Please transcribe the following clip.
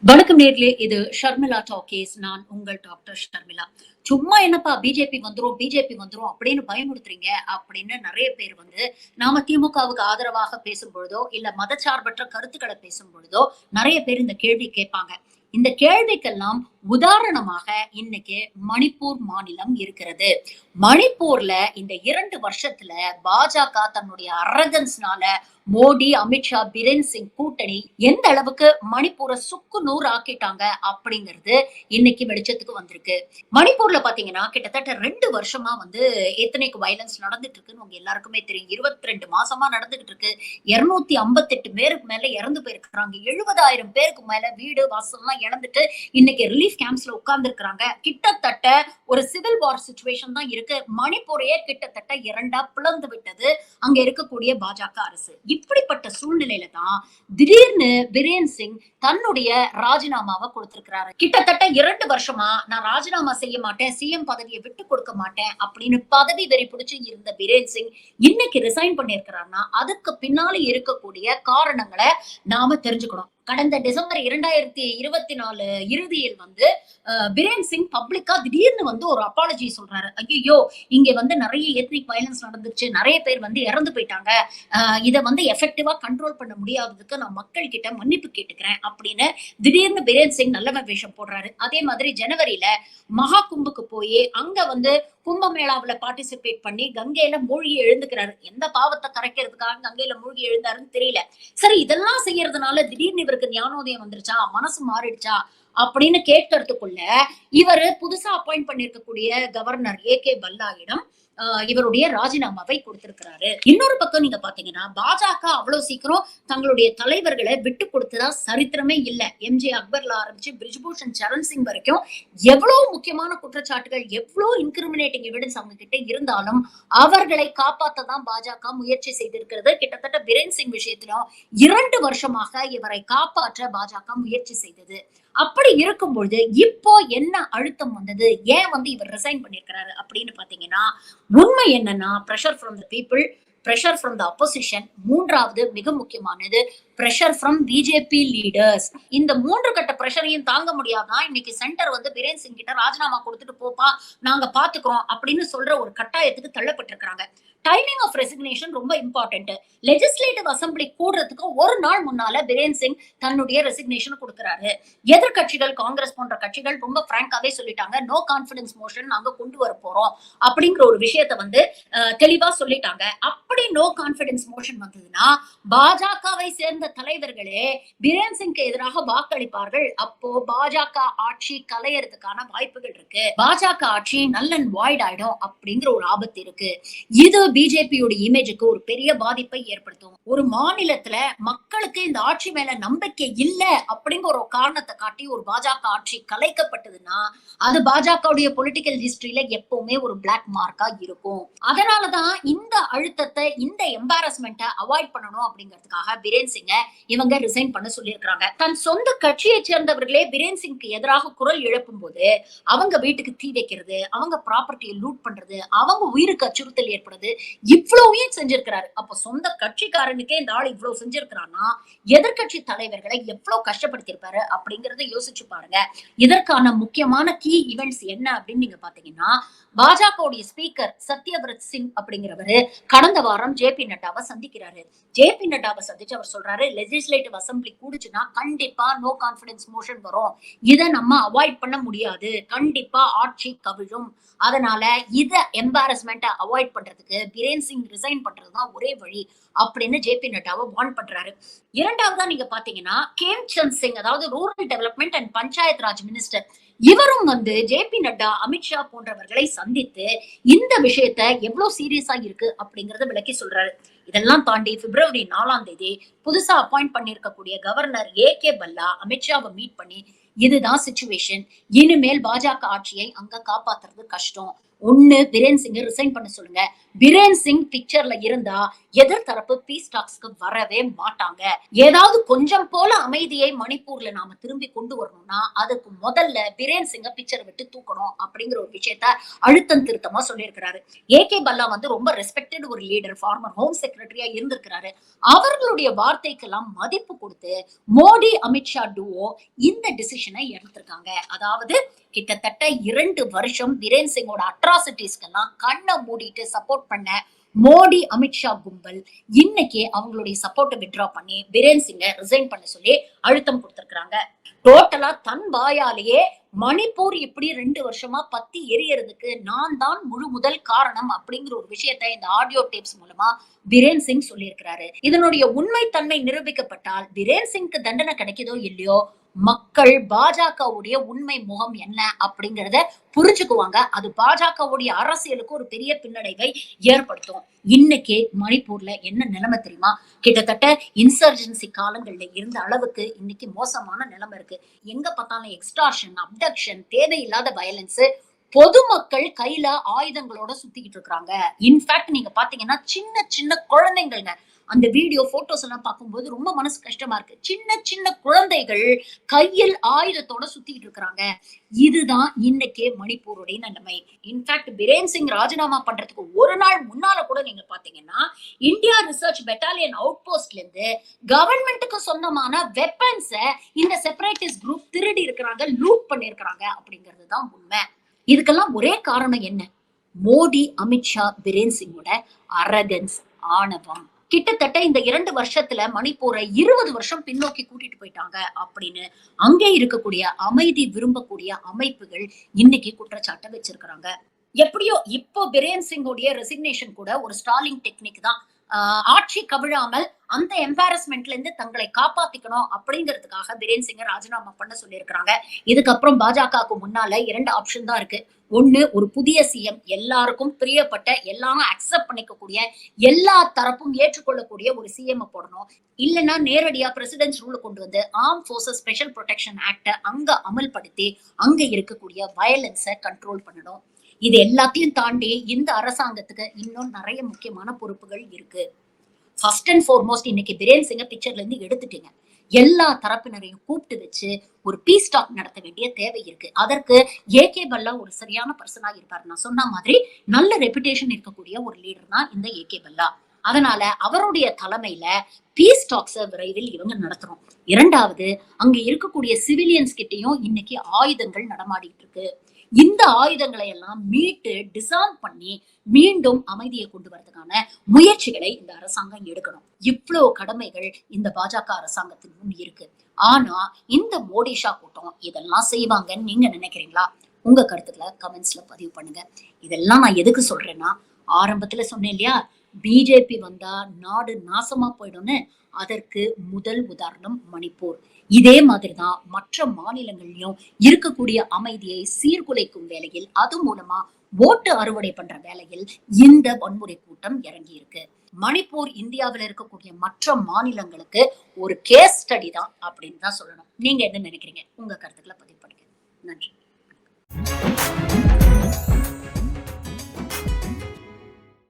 வணக்கம் நேர்களே, இது ஷர்மிளா டாக்கீஸ். நான் உங்கள் டாக்டர் ஷர்மிளா. சும்மா என்னப்பா பிஜேபி வந்துரும் அப்படின்னு பயமுறுத்துறீங்க அப்படின்னு நெறைய பேர் வந்து நாம திமுகவுக்கு ஆதரவாக பேசும் பொழுதோ, இல்ல மதச்சார்பற்ற கருத்துக்கள பேசும் பொழுதோ, நெறைய பேர் இந்த கேள்வி கேட்பாங்க. இந்த கேள்விக்கெல்லாம் உதாரணமாக இன்னைக்கு மணிப்பூர் மாநிலம் இருக்கிறது. மணிப்பூர்ல இந்த 2 வருஷத்துல பாஜக தன்னுடைய அரகன்ஸ்னால மோடி, அமித்ஷா, பிரேன் சிங் கூட்டணி எந்த அளவுக்கு மணிப்பூரை சுக்கு நூறு ஆக்கிட்டாங்க அப்படிங்கிறது இன்னைக்கு வெளிச்சத்துக்கு வந்திருக்கு. மணிப்பூர்ல பாத்தீங்கன்னா கிட்டத்தட்ட 2 வருஷமா வந்து எத்தனைக் வயலன்ஸ் நடந்துட்டு இருக்குன்னு உங்க எல்லாருக்குமே தெரியும். 22 மாசமா நடந்துகிட்டு இருக்கு. 258 பேருக்கு மேல இறந்து போயிருக்காங்க. 70,000 பேருக்கு மேல வீடு வாசல்லாம் இழந்துட்டு இன்னைக்கு ரிலீஃப் கேம்ப்ஸ்ல உட்கார்ந்து இருக்காங்க. கிட்டத்தட்ட ஒரு சிவில் வார் சிச்சுவேஷன் தான் இருக்கு. மணிப்பூரையே கிட்டத்தட்ட 2ஆ பிளந்து விட்டது அங்க இருக்கக்கூடிய பாஜக அரசு. இப்படிப்பட்ட சூழ்நிலையில தான் திடீர்னு பிரேன் சிங் தன்னுடைய ராஜினாமாவை கொடுத்திருக்கிறாரு. கிட்டத்தட்ட 2 வருஷமா நான் ராஜினாமா செய்ய மாட்டேன், சிஎம் பதவியை விட்டு கொடுக்க மாட்டேன் அப்படின்னு பதவி வெறி பிடிச்சு இருந்த பிரேன் சிங் இன்னைக்கு ரிசைன் பண்ணியிருக்கிறாருன்னா அதுக்கு பின்னால இருக்கக்கூடிய காரணங்களை நாம தெரிஞ்சுக்கணும். கடந்த டிசம்பர் 2024 இறுதியில் வந்து பிரேன் சிங் பப்ளிக்கா திடீர்னு வந்து ஒரு அப்பாலஜி சொல்றாரு. ஐயோ, இங்க வந்து நிறைய எத்னிக் வயலன்ஸ் நடந்துச்சு, நிறைய பேர் வந்து இறந்து போயிட்டாங்க, இதை வந்து எஃபெக்டிவா கண்ட்ரோல் பண்ண முடியாததுக்கு நான் மக்கள் கிட்ட மன்னிப்பு கேட்டுக்கிறேன் அப்படின்னு திடீர்னு பிரேன் சிங் நல்ல வேஷம் போடுறாரு. அதே மாதிரி ஜனவரியில மகா கும்புக்கு போய் அங்க வந்து கும்பமேளாவுல பார்ட்டிசிபேட் பண்ணி கங்கையில மூழ்கி எழுந்துக்கிறாரு. எந்த பாவத்தை கரைக்கிறதுக்காக கங்கையில மூழ்கி எழுந்தாருன்னு தெரியல. சரி, இதெல்லாம் செய்யறதுனால திடீர்னு இவருக்கு ஞானோதயம் வந்துருச்சா, மனசு மாறிடுச்சா அப்படின்னு கேட்கறதுக்குள்ள இவரு புதுசா அப்பாயிண்ட் பண்ணிருக்கக்கூடிய கவர்னர் ஏ.கே. பல்லாயிடம் இவருடைய ராஜினாமாவை கொடுத்திருக்கிறாரு. இன்னொரு பக்கம் நீங்க பாத்தீங்கன்னா பாஜக அவ்வளவு சீக்கிரம் தங்களுடைய தலைவர்களை விட்டு கொடுத்ததா சரித்திரமே இல்ல. எம்.ஜே. அக்பர்ல ஆரம்பிச்சு பிரிஜ்பூஷன் சரண் சிங் வரைக்கும் எவ்வளவு முக்கியமான குற்றச்சாட்டுகள், எவ்வளவு இன்கிரிமினேட்டிங் எவிடன்ஸ் அவங்க கிட்ட இருந்தாலும் அவர்களை காப்பாத்ததான் பாஜக முயற்சி செய்திருக்கிறது. கிட்டத்தட்ட பிரேன் சிங் விஷயத்திலும் 2 வருஷமாக இவரை காப்பாற்ற பாஜக முயற்சி செய்தது. அப்படி இருக்கும்பொழுது இப்போ என்ன அழுத்தம் வந்தது, ஏன் வந்து இவர் ரிசைன் பண்ணிருக்கிறாரு அப்படின்னு பாத்தீங்கன்னா, உண்மை என்னன்னா pressure from the people, pressure from the opposition, மூன்றாவது மிக முக்கியமானது பிரஷர் ஃப்ரம் பிஜேபி லீடர்ஸ். இந்த 3 கட்ட பிரஷரையும் தாங்க முடியாதான் இன்னைக்கு சென்டர் வந்து பிரேன் சிங் கிட்ட ராஜினாமா கொடுத்துட்டு போப்பா, நாங்க பாத்துக்கிறோம் அப்படின்னு சொல்ற ஒரு கட்டாயத்துக்கு தள்ளப்பட்டிருக்காங்க. டைமிங் ஆஃப் ரெசிக்னேஷன் ரொம்ப இம்பார்ட்டன்ட். லெஜிஸ்லேட்டிவ் அசம்பிளி கூடுறதுக்கு ஒரு நாள் முன்னால பிரேன் சிங் தன்னுடைய ரெசிக்னேஷன் கொடுக்கிறாரு. எதிர்கட்சிகள் காங்கிரஸ் போன்ற கட்சிகள் ரொம்ப பிராங்காவே சொல்லிட்டாங்க, நோ கான்பிடன்ஸ் மோஷன் நாங்க கொண்டு வர போறோம் அப்படிங்கிற ஒரு விஷயத்த வந்து தெளிவா சொல்லிட்டாங்க. அப்படி நோ கான்பிடன்ஸ் மோஷன் வந்ததுன்னா பாஜகவை சேர்ந்த தலைவர்களே பிரேன் சிங்க்கு எதிராக வாக்களிப்பார்கள். அப்போ பாஜக ஆட்சி கலையறதுக்கான வாய்ப்புகள் இருக்கு. பாஜக ஆட்சி நல் அண்ட் வாய்ட் ஆயிடும் அப்படிங்கிற ஒரு ஆபத்து இருக்கு. இது பிஜேபியோட இமேஜுக்கு ஒரு பெரிய பாதிப்பை ஏற்படுத்தும். ஒரு மாநிலத்துல மக்களுக்கு இந்த ஆட்சி மேல நம்பிக்கை இல்ல அப்படிங்கிற ஒரு காரணத்தை காட்டி ஒரு பாஜக ஆட்சி கலைக்கப்பட்டதுன்னா அது பாஜகவுடைய பொலிட்டிக்கல் ஹிஸ்டரியில எப்பவுமே ஒரு பிளாக் மார்க்கா இருக்கும். அதனாலதான் இந்த அழுத்தத்தை, இந்த எம்பாரஸ்மெண்ட்டை அவாய்ட் பண்ணணும் அப்படிங்கிறதுக்காக பிரேன் சிங்க இவங்க ரிசைன் பண்ண சொல்லியிருக்காங்க. தன் சொந்த கட்சியை சேர்ந்தவர்களே பிரேன் சிங்க்கு எதிராக குரல் எழுப்பும் போது அவங்க வீட்டுக்கு தீ வைக்கிறது, அவங்க ப்ராப்பர்ட்டியை லூட் பண்றது, அவங்க உயிருக்கு அச்சுறுத்தல் ஏற்படுது, இவ்வளவையும் செஞ்சிருக்கிறாரு. அப்ப சொந்த கட்சிக்காரனுக்கே இந்த ஆள் இவ்வளவு செஞ்சிருக்கிறான்னா எதிர்கட்சி தலைவர்களை எவ்வளவு கஷ்டப்படுத்திருப்பாரு அப்படிங்கறத யோசிச்சு பாருங்க. இதற்கான முக்கியமான கீ ஈவெண்ட்ஸ் என்ன அப்படின்னு நீங்க பாத்தீங்கன்னா, பாஜகவுடைய ஸ்பீக்கர் சத்யவிரத் சிங் அப்படிங்கிறவரு கடந்த வாரம் ஜே.பி. நட்டாவை சந்திக்கிறாரு. ஜே.பி. நட்டாவை சந்திச்சு அவர் சொல்றாரு, லெஜிஸ்லேட்டிவ் அசம்பிளி கூடுச்சுன்னா கண்டிப்பா நோ கான்பிடன்ஸ் மோஷன் வரும், இதை நம்ம அவாய்ட் பண்ண முடியாது, கண்டிப்பா ஆட்சி கவிழும், அதனால இத எம்பாரஸ்மெண்ட்டை அவாய்ட் பண்றதுக்கு பிரேன் சிங் ரிசைன் பண்றதுதான் ஒரே வழி அப்படின்னு ஜே.பி. நட்டாவை வார்ன் பண்றாரு. இரண்டாவதா நீங்க பாத்தீங்கன்னா கேம்சந்த் சிங், அதாவது rural development and panchayat Raj minister, இவரும் வந்து ஜே.பி. நட்டா, அமித்ஷா போன்றவர்களை சந்தித்து இந்த விஷயத்த எவ்வளவு சீரியஸா இருக்கு அப்படிங்கறத விளக்கி சொல்றாரு. இதெல்லாம் தாண்டி பிப்ரவரி 4ஆம் தேதி புதுசா அப்பாயிண்ட் பண்ணிருக்கக்கூடிய கவர்னர் ஏ.கே. பல்லா அமித்ஷாவை மீட் பண்ணி இதுதான் சிச்சுவேஷன். இனிமேல் பாஜக ஆட்சியை அங்க காப்பாத்துறது கஷ்டம். ஒண்ணு பிரேன் சிங் ரிசைன் பண்ண சொல்லுங்க. பிரேன் சிங் பிக்சர்ல இருந்தா எதிர்த்தரப்பு பீஸ் டாக்ஸ்க்கு வரவே மாட்டாங்க. ஏதாவது கொஞ்சம் போல அமைதியை மணிப்பூர்ல நாம திரும்பி கொண்டு வரணும்னா அதுக்கு முதல்ல பிரேன் சிங்க பிக்சர் விட்டு தூக்கணும் அப்படிங்கிற ஒரு விஷயத்த அழுத்தம் திருத்தமா சொல்லியிருக்கிறாரு. ஏகே பல்லா வந்து ரொம்ப ரெஸ்பெக்டட் ஒரு லீடர், ஃபார்மர் ஹோம் செக்ரட்டரியா இருந்திருக்கிறாரு. அவர்களுடைய வார்த்தைக்கெல்லாம் மதிப்பு கொடுத்து மோடி அமித்ஷா டுவோ இந்த டிசிஷனை எடுத்திருக்காங்க. அதாவது கிட்டத்தட்ட 2 வருஷம் பிரேன் சிங்கோட அட்ராசிட்டிஸ்க்கெல்லாம் கண்ணை மூடிட்டு சப்போர்ட் பண்ண மோடி அமித்ஷா கும்பல் இன்னைக்கு அவங்களுடைய சப்போர்ட்டை வித்ட்ரா பண்ணி பிரேன் சிங்கை ரிசைன் பண்ண சொல்லி அழுத்தம் கொடுத்திருக்காங்க. டோட்டலா தன் வாயாலேயே மணிப்பூர் இப்படி 2 வருஷமா பத்தி எரியறதுக்கு நான் தான் முழு முதல் காரணம் அப்படிங்கிற ஒரு விஷயத்தை இந்த ஆடியோ டேப்ஸ் மூலமா பிரேன் சிங் சொல்லியிருக்கிறாரு. இதனுடைய உண்மை தன்மை நிரூபிக்கப்பட்டால் பிரேன் சிங்க்கு தண்டனை கிடைக்குதோ இல்லையோ, மக்கள் பாஜகவுடைய உண்மை முகம் என்ன அப்படிங்கறத புரிஞ்சுக்குவாங்க. அது பாஜகவுடைய அரசியலுக்கு ஒரு பெரிய பின்னடைவை ஏற்படுத்தும். இன்னைக்கு மணிப்பூர்ல என்ன நிலைமை தெரியுமா? கிட்டத்தட்ட இன்சர்ஜென்சி காலங்கள்ல இருந்த அளவுக்கு இன்னைக்கு மோசமான நிலைமை இருக்கு. எங்க பார்த்தாலும் எக்ஸ்டார்ஷன், அப்டக்ஷன், தேவையில்லாத வயலன்ஸ், பொதுமக்கள் கையில ஆயுதங்களோட சுத்திக்கிட்டு இருக்காங்க. இன்ஃபேக்ட் நீங்க பாத்தீங்கன்னா சின்ன சின்ன குழந்தைங்கள்ங்க, அந்த வீடியோ போட்டோஸ் எல்லாம் பார்க்கும்போது ரொம்ப மனசு கஷ்டமா இருக்கு. சின்ன சின்ன குழந்தைகள் கையில் ஆயுதத்தோட சுத்திட்டு இருக்காங்க. இதுதான் இன்னைக்கு மணிப்பூருடைய நிலைமை. இன்ஃபேக்ட் பிரேன் சிங் ராஜினாமா பண்றதுக்கு ஒரு நாள் முன்னால கூட நீங்க பாத்தீங்கன்னா இந்தியா ரிசர்ச் பெட்டாலியன் அவுட் போஸ்ட்ல இருந்து கவர்மெண்ட்டுக்கு சொந்தமான வெப்பன்ஸ இந்த செப்பரேட்டிஸ்ட் குரூப் திருடி இருக்கிறாங்க, லூட் பண்ணிருக்காங்க அப்படிங்கிறது தான் உண்மை. இதுக்கெல்லாம் ஒரே காரணம் என்ன? மோடி அமித்ஷா பிரேன் சிங்கோட அரகன்ஸ், ஆணவம். கிட்டத்தட்ட இந்த 2 வருஷத்துல மணிப்பூரை 20 வருஷம் பின்னோக்கி கூட்டிட்டு போயிட்டாங்க அப்படின்னு அங்கே இருக்கக்கூடிய அமைதி விரும்பக்கூடிய அமைப்புகள் இன்னைக்கு குற்றச்சாட்டை வச்சிருக்கிறாங்க. எப்படியோ இப்போ பிரேன் சிங்கோடைய ரெசிக்னேஷன் கூட ஒரு ஸ்டாலிங் டெக்னிக் தான். ஆட்சி கவிழாமல் அந்த எம்பாரஸ்மெண்ட்ல இருந்து தங்களை காப்பாத்திக்கணும் அப்படிங்கிறதுக்காக பிரேன் சிங்கை ராஜினாமா பண்ண சொல்லியிருக்கிறாங்க. இதுக்கப்புறம் பாஜகவுக்கு முன்னால 2 ஆப்ஷன் தான் இருக்கு. ஒண்ணு, ஒரு புதிய சிஎம், எல்லாருக்கும் பிரியப்பட்ட, எல்லாரும் அக்செப்ட் பண்ணிக்கக்கூடிய, எல்லா தரப்பும் ஏற்றுக்கொள்ளக்கூடிய ஒரு சிஎம் போடணும். இல்லைன்னா நேரடியா பிரசிடென்ட் ரூல் கொண்டு வந்து arm forces special protection act அங்க அமல்படுத்தி அங்க இருக்கக்கூடிய வயலன்ஸை கண்ட்ரோல் பண்ணணும். இது எல்லாத்தையும் தாண்டி இந்த அரசாங்கத்துக்கு இன்னும் நிறைய முக்கியமான பொறுப்புகள் இருக்கு. ஃபர்ஸ்ட் அண்ட் ஃபார்மோஸ்ட் இன்னைக்கு பிரேன் சிங்க பிக்சர்ல இருந்து எடுத்துட்டீங்க. எல்லா தரப்பினரையும் கூப்பிட்டு வச்சு ஒரு பீஸ் டாக் நடத்த வேண்டிய தேவை இருக்கு. அதற்கு ஏகே பல்லா ஒரு சரியான பர்சனா இருப்பாரு. நான் சொன்ன மாதிரி நல்ல ரெப்புடேஷன் இருக்கக்கூடிய ஒரு லீடர் தான் இந்த ஏகே பல்லா. அதனால அவருடைய தலைமையில பீஸ் டாக்ஸ விரைவில் இவங்க நடத்துறோம். இரண்டாவது, அங்க இருக்கக்கூடிய சிவிலியன்ஸ் கிட்டையும் இன்னைக்கு ஆயுதங்கள் நடமாடிட்டு இருக்கு. இந்த ஆயுதங்களை எல்லாம் மீட்டு டிசார்ம் பண்ணி மீண்டும் அமைதியை கொண்டு வரதுக்கான முயற்சிகளை இந்த அரசாங்கம் எடுக்கணும். இவ்வளவு கடமைகள் இந்த பாஜக அரசாங்கத்தின் முன் இருக்கு. ஆனா இந்த மோடி ஷா கூட்டம் இதெல்லாம் செய்வாங்கன்னு நீங்க நினைக்கிறீங்களா? உங்க கருத்துக்களை கமெண்ட்ஸ்ல பதிவு பண்ணுங்க. இதெல்லாம் நான் எதுக்கு சொல்றேன்னா, ஆரம்பத்துல சொன்னேன் இல்லையா, பிஜேபி வந்தா நாடு நாசமா போயிடும்னு. அதற்கு முதல் உதாரணம் மணிப்பூர். இதே மாதிரிதான் மற்ற மாநிலங்கள்லயும் இருக்கக்கூடிய அமைதியை சீர்குலைக்கும் வேலையில், அது மூலமா ஓட்டு அறுவடை பண்ற வேலையில் இந்த வன்முறை கூட்டம் இறங்கி இருக்கு. மணிப்பூர் இந்தியாவில் இருக்கக்கூடிய மற்ற மாநிலங்களுக்கு ஒரு கேஸ் ஸ்டடி தான் அப்படின்னு தான் சொல்லணும். நீங்க என்ன நினைக்கிறீங்க? உங்க கருத்துக்களை பதிவு